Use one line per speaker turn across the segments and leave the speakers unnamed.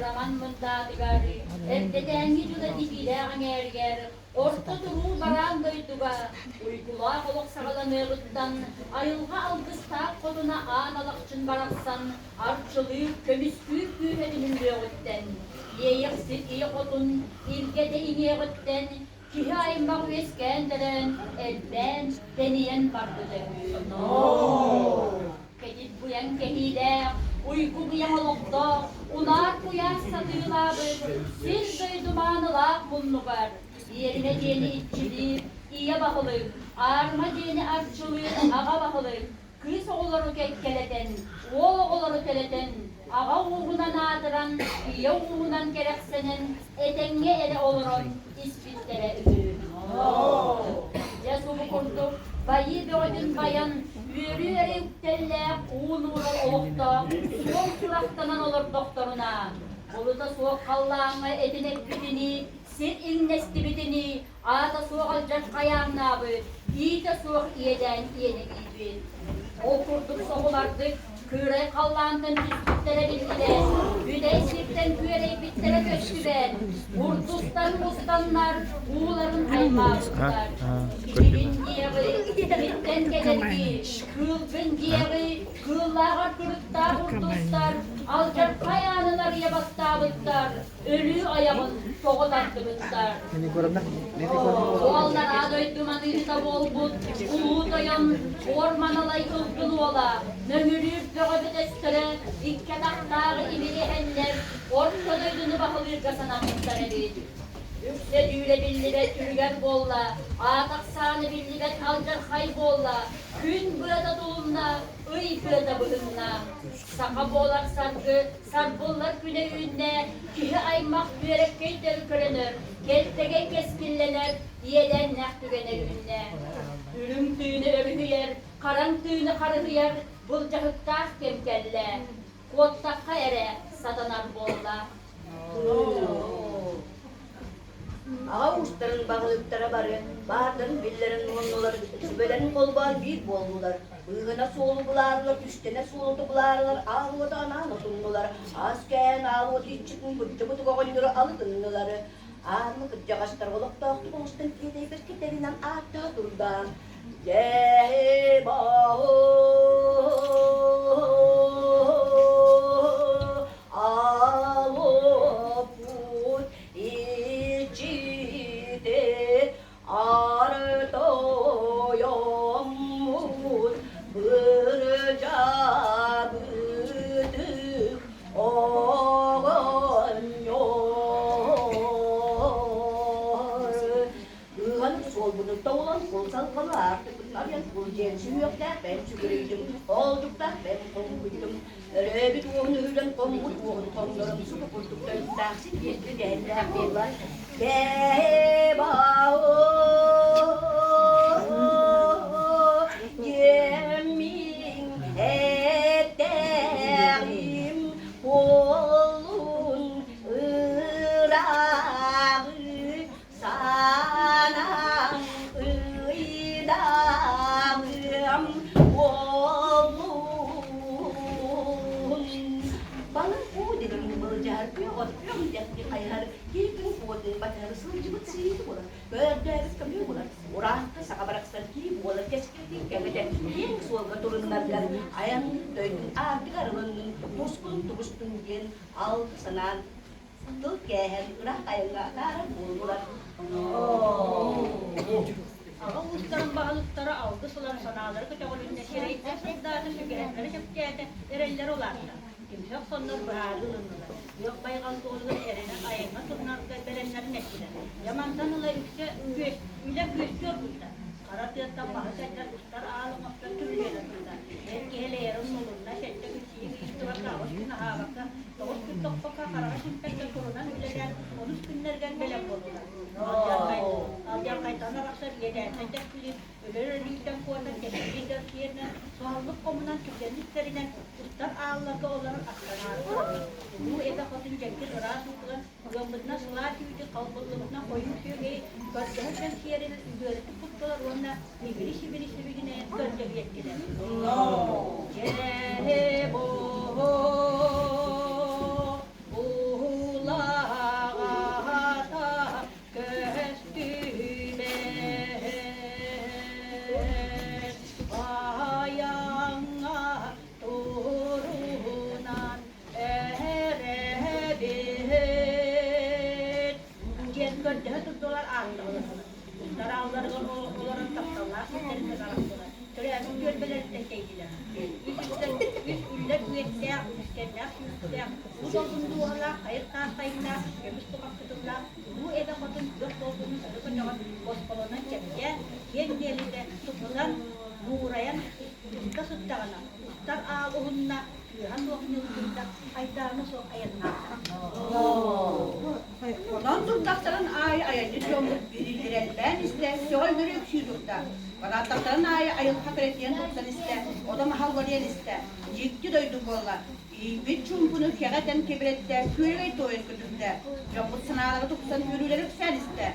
Braman mındadıgar, evdeden yüzüde dibile anerger, orta duru baran duyduga, uykula kolok sağlanırdan, ayılga algıstak koluna analakçın baraksan, arçılıyıp kömüsküyüp büyühedinin büyüğütten, yeyiksip iyi kolun, ilgede ineğütten, kihi ayınmak veskenderen, elben deneyen bardıdır. Kedip buyan kehide, uyku buyan olukta, ular buyan satıyılabı, siz duydumanıla bulnugar. Yerine diyeni itçiliyip, iyiye bakılır, ağırma diyeni artçılıyıp, ağa bakılır. Kız oğulları kekkeleten, oğulları teleten, ağa uğunan adıran, iye uğunan gereksenen, etenge ele olurun, ispitlere ürün. Yasubu kurduk, bayı gördün bayan, yürüyerek yüktelle, uğunluğuna olukta, soğuk suraktanan olur doktoruna. Boluda soğuk kallağına edinek bitini, sen ilnesti bitini, ağda soğuk alacak kayağına abı, iyi de soğuk iyeden iyene gibi. Okurduk soğulardık, kürek kallağından üstlere bildiler, güneş sirkten küyerek bitlere köşküler, vurdustan mustanlar, uğuların aymağılar. Kibin diyeği, bitten gelergi, kılgın diyeği, kıllara kırıkta vurduslar, alacak kayağınılar yabatta bıttar, ölü ayağın soğudardı bıttar. Oğullar ağdöy dumanıyla bol but, uluğu doyan, orman alay ılgılı ola, nömürüp döğübü destere, ikke daktağı imili henler, orta döydüğünü bakılır kasanamızlar edin. Yükse düğüle billibet ürgen bolla, ağdak sağını billibet alcar haybolla, gün burada dolunla, ıy burada bıhınla. Saka boğlar sargı, sarbollar güne ünne, kihi aymak büyerek keytleri körünür, keltege keskillener, diyeden nek dügener ünne. Ürüm tüyünü örühüyer, karan tüyünü karıhıyer, bulca hıktar kemkelle, kottakka ere satanar bolla.
Ağa uçların bağlıklara barı, bağırların billerin onluları, sübelerin kolbağın bir bollular. Bığına soğulu bularlar, üstüne soğulu bularlar, ağlıda anağına tunlular. Asken ağlıda içikin bıttı bıttı koğunları alıdınlıları. Ağlı kıtça kaçtar olup tohtu konuştun kide bir kiterinden artta durdan. Yebahu aloput içide artoyomut bırca bıdık oğun yor. Hanım sol bunukta olan kol salkalı artık bunlar yan kol cemsim yok der ben çüküreydim. Olduk da ben konguydum. Öyle doğun öğlen kongut doğun konlarım su kapırdıkta taksit yetti derler derler. Bebaho yemin ederim kolun ırağı sana ıydağım oğlum. Bana bu dedim bılcar öpüyorum dekli kayar gilgin kodun batar sılcıbıt sıydı bola berderiz kami bola oranta sakabaraksan ki bola keskildi kemeden yang suaga turunlarlar ayam döydün artık aralının muskun tubustun gen al sanan tuh kehen udah kayak nggak karan bola.
Ağa uçların bağlıkları aldı, sular sanaları, kıçakolünde şireytler, sıddatı şükeretleri, şüpkiyete ereller olarlar. Kimse sonlar bırakılırlar. Yok baygan doğruları erine, ayırma, turnarda berenlerin etkiler. Yamandan ula yükse, üle güçlüyor burada. Karatıyattan bahis etler, ustar ağlamakta türlüyorlar burada. Belki hele yarın olurlar, şette güçlüğü, üstüva kavuz günü ağabakta, doğuz gün tokpaka, karağa şimpekle kurunan üleler, 13 günlerden belek olurlar. Alcar kaytanlar aksar yeden, secek bilir, ölürlükten kuatan kesinlikler yerine, soğallık komunan tükenliklerinden, ustar ağlarga olarak aklanarlar. Bu eda kotun cektir, ırasılıklar, gömbüdüne sılar tüydü, kalbıllığına koyun tüyü, görgehirken siyerin, görgü tuttular, onunla ibirisi bilgine görgü yetkiler. Cehebo, Asitlerinde karaktılar. Şuraya gölbelerinde şeydiler. Üç üller üyetler, üstlerler, üstler. Bu doldurduğular, hayır tahtaylar, gömüş sokak tutuklar. Bu eve kadın yok olduğunu söylüyor. Bospolona çekti. Yeni de tutulan, uğrayan, üstte süttağına. Ustar ağabeyinle, Yuhan Doğumlu'nda aydarını sok ayınlarına.
Ondan tutakların ay ayıncı çoğunluk birildirenler iste, yol nörük şuyrukta. Bana takların ay ayıl hakaretiyen tutsan iste, o da mahal variyen iste. Cikti doyduk ola. Bir çumpunu kağıten kebirette, köyüvey toyun kütükte. Yokut sınavları tutsan yürüleri sen iste.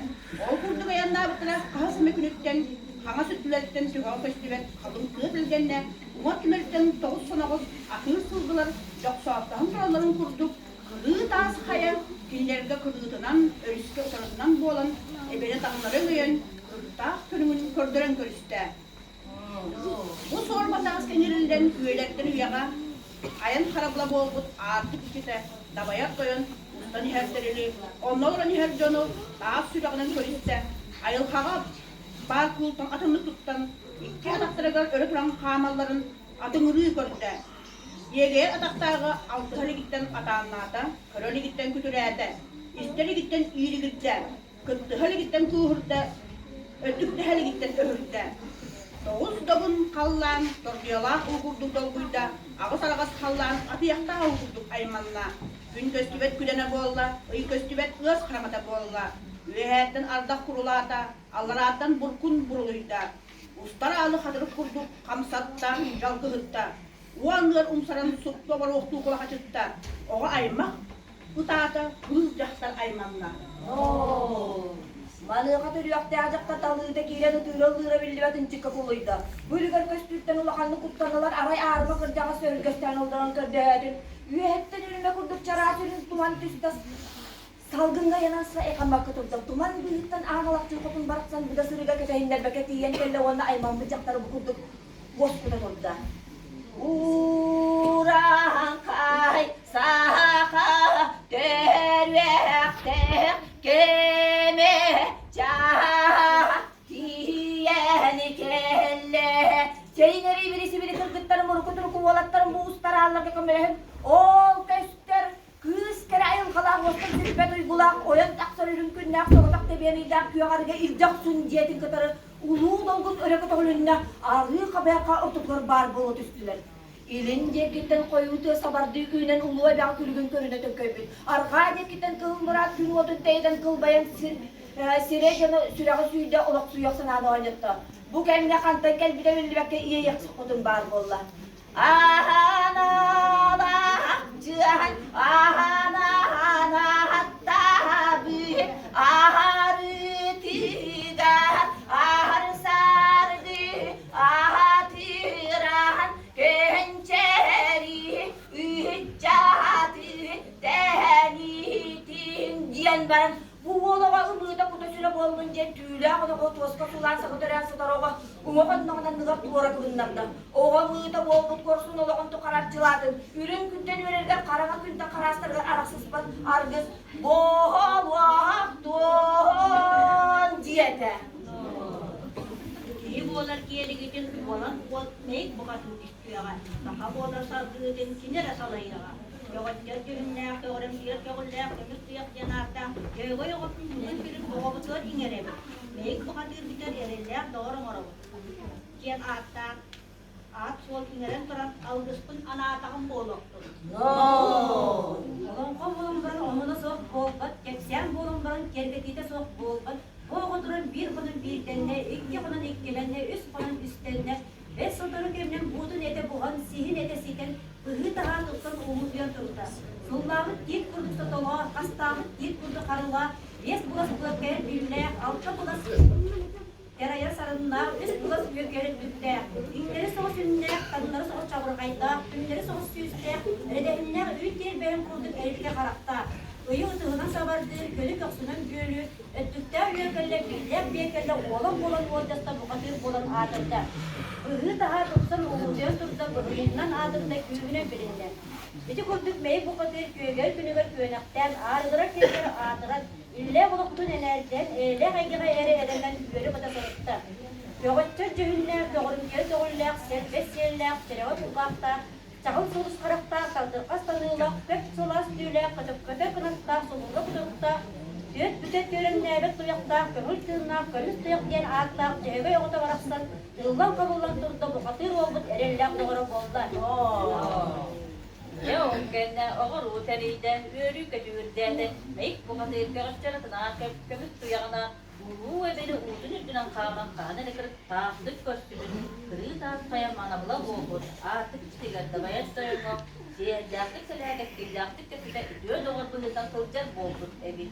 O kurduk ayanlar bıtıra, kahas mekünütten, hana sütlülerden tügav festival, kalın kığı bilgenle, umat kimeritten doğuz sonağız, ahır sıldılar, yok soğuktan duraların kurduk. Kırığı tağız kaya, killerge kırığıtınan, örüske otarısından boğulan, ebele dağları öyen, kırıktağ tönümün kördüren körüste. Bu sorma tağız kenirinden, üyelerden üyağa, ayın karabla boğut, artık ikide, dabayak koyun, ustan herserili, onlarla her conu, tağız sürağının körüste, ayıl kağa, bar kultan atını tuttan, iki adaktırıgar örü turan kamalların adın ırığı körüste. Yeger ataktağıga altı hali gitten atağınata, köröli gitten kütürədə, isteri gitten iyili gitte, kıttı hali gitten kuğurda, ötükte hali gitten öhürdə. Doğuz dobun kallan, dordiyalak uğurduk dolguyda, ağız arağız kallan, atıyakta uğurduk aymanla. Gün köstübet külene boğulla, ıy köstübet ığız kıramata boğulla. Üyehetten ardak kurulata, allarattan burkun buruluyda. Ustar alı hatırıp kurduk, kamsatta, jalgıhıtta. Uanlar umsaran suttu var oxtu kula kaçıtta. Oğa aymak, bu taata kız jaxtar aymanla.
Malığa törüyakta ajaqta talıyda kiren ötürüldüğüre bildiğin çıkıp oluydu. Bölüger köstükten ulakanlı kuttanılar aray ağırma kırcağa sörgösten olduran kırdağıdın. Üyehetten ürüne kurduk çarasının tuman tüstas. Salgınga yanansa ekanmak kıtırdım. Tuman büyükten ağalak çılkopun baraksan bu da sürüge köteğinler beketi yiyen kelle ona ayman bıçakları bu kurduk. Bozkuda oldu. Urangkay saka dervekte keme cahiyen kelle. Çeyinleri birisi biri kırgıtların murukutunu kuvalatların bu ustara Allah'a kamerahim. Ol köster kız kere ayın kalak vostun zirpet uygulak oyan taksar ürün künnak soğutak tebiyanıydak kuyağarıga ilcaksun ciyetin kıtarı. Ulu dolgun örek otoğulunna ağrı kabaya ortuklar bar boğut üstüler. İlince gitten koyutu sabardı köyünen uluğa bağ külgün körüne tököybün. Arka edekitten kıl murat gün otun teyden kıl bayan sire canı sürağı suyda olak suyak sanada oynattı. Bu kendine kantan gel bir de belli bakke iyi yaksık otun bar bolla. Ahana da cihan ahana hatta büyük aharı tigar ahar sardı ahatiran kenceri üccatı denitin diyen ben bu olağa ımıda kutasıyla bolunca tüyle ağına kotoska sulansa kuturan sataroğa umakan nağından nıgap duvara kılınlardı. Oğa ımıda bolbut korsun olağın tukaratçıladın. Ürün künden verirler karana künden karastırlar araksız bat argız boğalak don diyete.
İyi boğalar kiyeli gidin, boğalan boğal meyik boğatın istiyor. Daha boğalar sargıdın, kinere salayına. Yavaşça günler, oran diyor, yollar, müstiyat yanarda. Yavaş yavaş bunun bir boğalar ingerebi. Meyik boğatır biter yerler doğru moralı. Kiyen attan, at sol ingeren turan algıspın ana atağın boğuluktur. Olan kovulunların onuna sok boğulbat, kepsen boğulunların kergetide sok boğulbat. Boğulunların bir bunun bir denine, iki bunun ikkilenine, üst bunun üstlerine. Ve sotarı kemden budun ete buğan, sihin ete siten, ıhı daha tutsan umuduyan turda. Sullağıt git kurdu sotola, hastağıt git kurdu karıla, beş bulas bulakaya birle, altta bulas teraya sarınla, üst bulas büyükleri dütte. İngleri soğuz ünle, kadınları soğuz çavurgayda, ünleri soğuz süste, redehinler ülkeyi benim kurduk erikle karakta. Uyuğu tığına sabardı, kölük yoksunun gölü, öttükte üyekelle, birlek biyekelle, olan oldasta bu katır olan adında. Iğı daha tutsan umuduyan turda, bıhıyından adında külüne bilinde. Bici kurduk meyi bu katır köyger günüger köyünakten, ağrıdıra tekrar ağrıdıra, ülle bulukutun enerjiden, eyle hangi ere edenden üyeli bata sorukta. Yoğutçur cühü yak çereva bulmakta. Çağıl solus karakta, saldırkas tanığılak, pek solas düyle, katıp kınakta, solurla kudurukta. Düet bütet gören nebet duyakta, kömür tığınak, kömür tuyak diyen ağıttak, cehege yoğuta varaqsan, tığılan kabullan turda bu katır olbut erellak doğru bollar.
Ya kenne oğur uteride, yürü kötürderde, meyik bu katır kırıkçaratına, kömür tuyağına, ulu ve beni udun üstünen kağıdan kanı kırık tağdık köstümün, kırığı tağıtmaya manabla boğur, artık çıtıgarda bayat soyunma, siyercaklık selaket gilyaklık kötüde, diyor doğur bıhıdan kılcar boğur evi.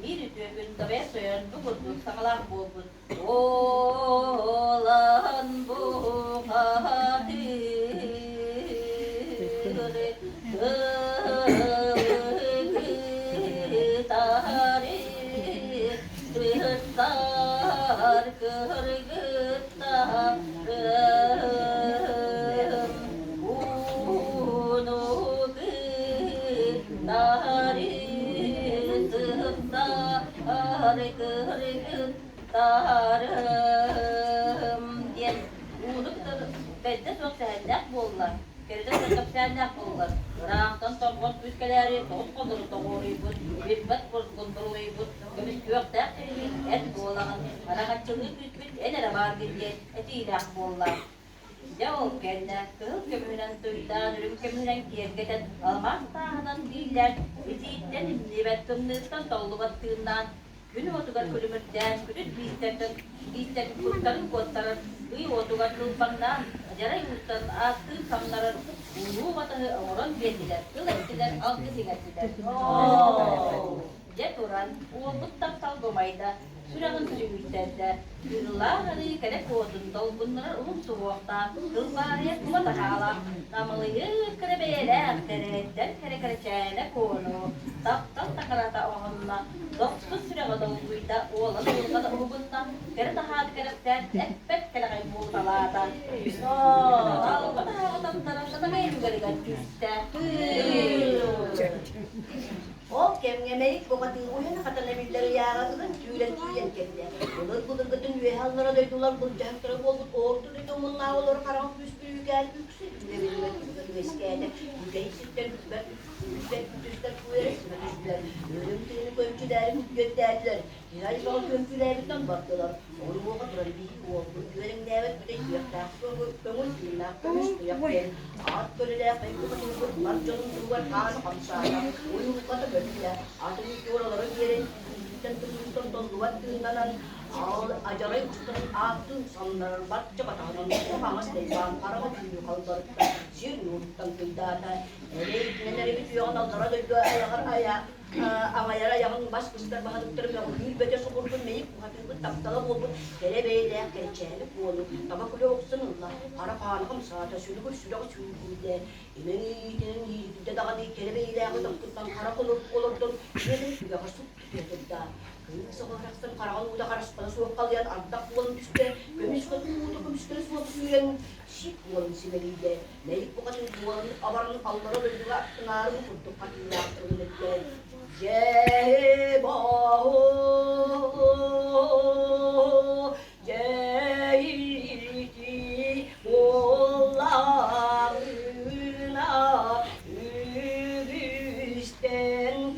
Bir ütüğün tabaya soyan bu kurdu sağlar boğur, olan bu kadir. Bende çok sehendak bollar. Geride çok sehendak bollar. Rağtan torgon püskeleri, toz konduru toğuruyubun, bitbat konduruyubun, kömüş köktak et bolağın. Arağatçılığı büsbüt enere var gidye, etiylak bollar. Ya ol kenne, kıl kömünen tuydan, ürün kömünen kiyergeten, almaz tağınan diller, etiitten nibet kımnıktan tollu battığından, günü otugar külümürden, külüt bizden kurtarın kottarın, kıyı otugar kılpandan, jara yurttan attı samların, ulu batahı oran geldiler, kıl ettiler, algı sigattiler. Jaturan, uğulduk tapsal gomayda, sürağın sürüyüsterde, yıllarını kere kodun dolgunlar ulum soğukta, kıl bariye kumata hala, namılıyı kere beyler, kere çayla konu, taptal takarata oğunla, dokuz sürağı dolguyda, oğlan oğulgada uğunla, kere tahadı kerekten, ekbet kere kayboltalada. Algıda ağıtanlara şata meyveli gaccüste.
O kemngemeyik bu katı uyana katana milleri yağladın tüylen kende. Bulur gıdın üyehallara döydüler bu cahtıra bolduk ordu dedim bunlar olur karanlık büsbülü geldi yüksek. Üveskede yüzeysikten üstler kuyarısına düştüler. Ölümtüğünü kömçülerini götlerdiler. Hilal bal kömçülerinden baktılar. Onu bu kadar bir oldu. Güvenin devet bir de yükler. Kömür tüyüne kömüş tuyak. At böyle de yapayım. Bunlar canım duvar kanı kamsağına. Uyumukla da böyle. Atın oralara girin. Tentu luar dengan ajaran atun samnar baca batahan kamas depan para video kalau sirnu tentu data ini dari video yang antara dua ayah angayara yang mas besar bahan terbilang ini baca syukur pun meik hati pun tak tahu pun kere beda kere cene pun tapi kalau oksan lah para kawan kamu sahaja sudah deh ini tidak ada kere beda aku tak tentang para kolor ini juga kasut kita Seorang karangan udah karas pada suap kalian antak uang bisa kemis kalian suap suyan si uang si melide naik bukan uang awaran Allah dan juga pengaruh untuk hatinya terlihat jebo jahiti ulang na ubisten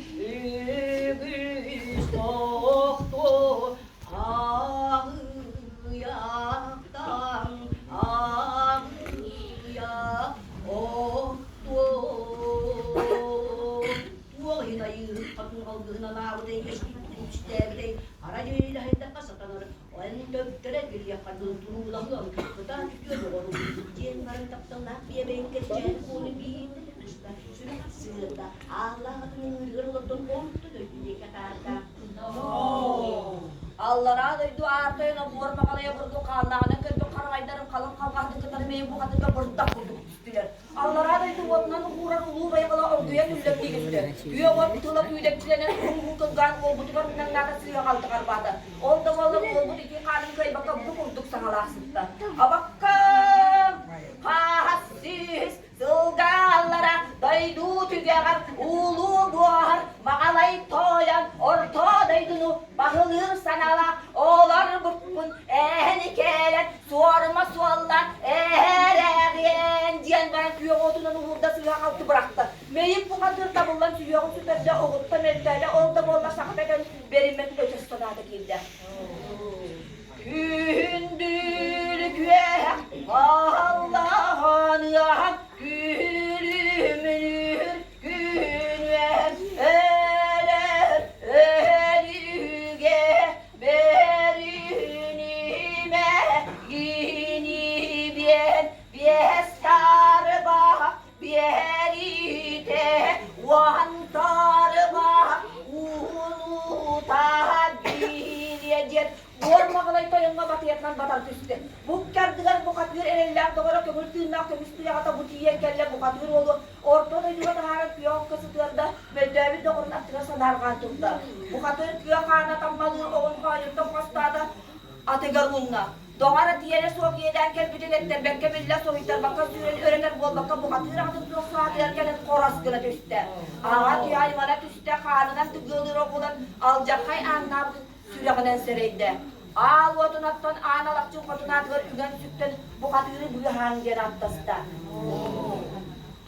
Allah razı itu artayla buar makalaya berdua kalahana kedua karawaidaram kalang kawah deketan mebu kata berdak untuk istilah. Allah razı itu buat nanu kurang ulu bayar kalau orang dia tidak tiga. Dia buat itulah tidak tidak nunggu kegan mau butuh kan nang nata sih akal tekar pada. Orang kalau mau butuh iki kaling kai bakal butuh untuk sangalah sita. Apakah hasis segalara daydu tügegar ulu buar makalay toyan orta daydunu bahılır sanala olar bukun ehni kelen suarma suallar eğer
ötüyle oldu bolla sakıdan verilmek ötesi sonada girdi. Gündülük ve Allah'ın ya gülümünür gün ver eler elüge berinime yeni bir sarba berite vantarba unuta bilecek. Gormağılay toyunma batıyatlan batal tüstü. Bu kerdiler bu katır ereller doğru kömür tırnak kömüstü yağıta bu tiye kelle bu katır oldu. Ortada yuva taharet yok kısıtlarda ve devir doğrun attıra sanargan turda. Bu katır kıya kana tammalır oğun hayırda pastada ategarunna. Doğara diyene Soğukye'den kel bütün etler belki billah soğuklar bakka süreli öğrenir bol bakka bu katır atıp yok saat erken koras gına tüstü. Ağa tüy haymana tüstü kanıdan tıgılır okulan alacak hay anlardı. Sürüğünden sereyde. Al otunattan analakçın kotunatlar ügen sütten bu katırı bu hangi rattasta.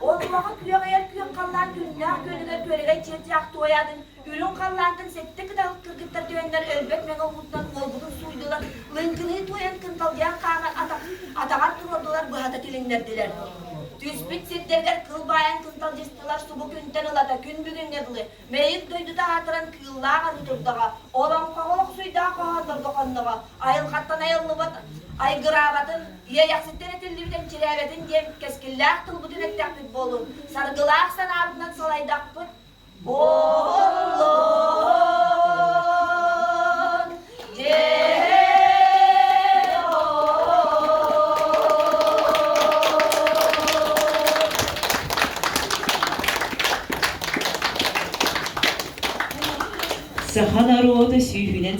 O vakit kuyağaya kuyağ kallan günler gönüler töreğe çiğecek toyadın. Ülün kallandın sekte kıdalık kırgıtlar tüyenler ölbek mega umuttan olgudun suydular. Lınkını toyan kıntalgayan kağan atağar turuldular bu hata tilinlerdiler. Tüspit sitlerler kıl bayan kıntal cistiler subu künten ılata gün bugün nedili. Meyip duydu da hatıran kıllağa rütürdağa. Olam kağolak suydağa kağadır dokanlığa. Ayıl kattan ayıllı bat. Ay gırabatın, ya yaksitten etilli biten çilebetin diye keskillak tıl bütün ettaklık bolun. Sargılak san ardından salaydak put. Bolun,
Саха народа сүйгінен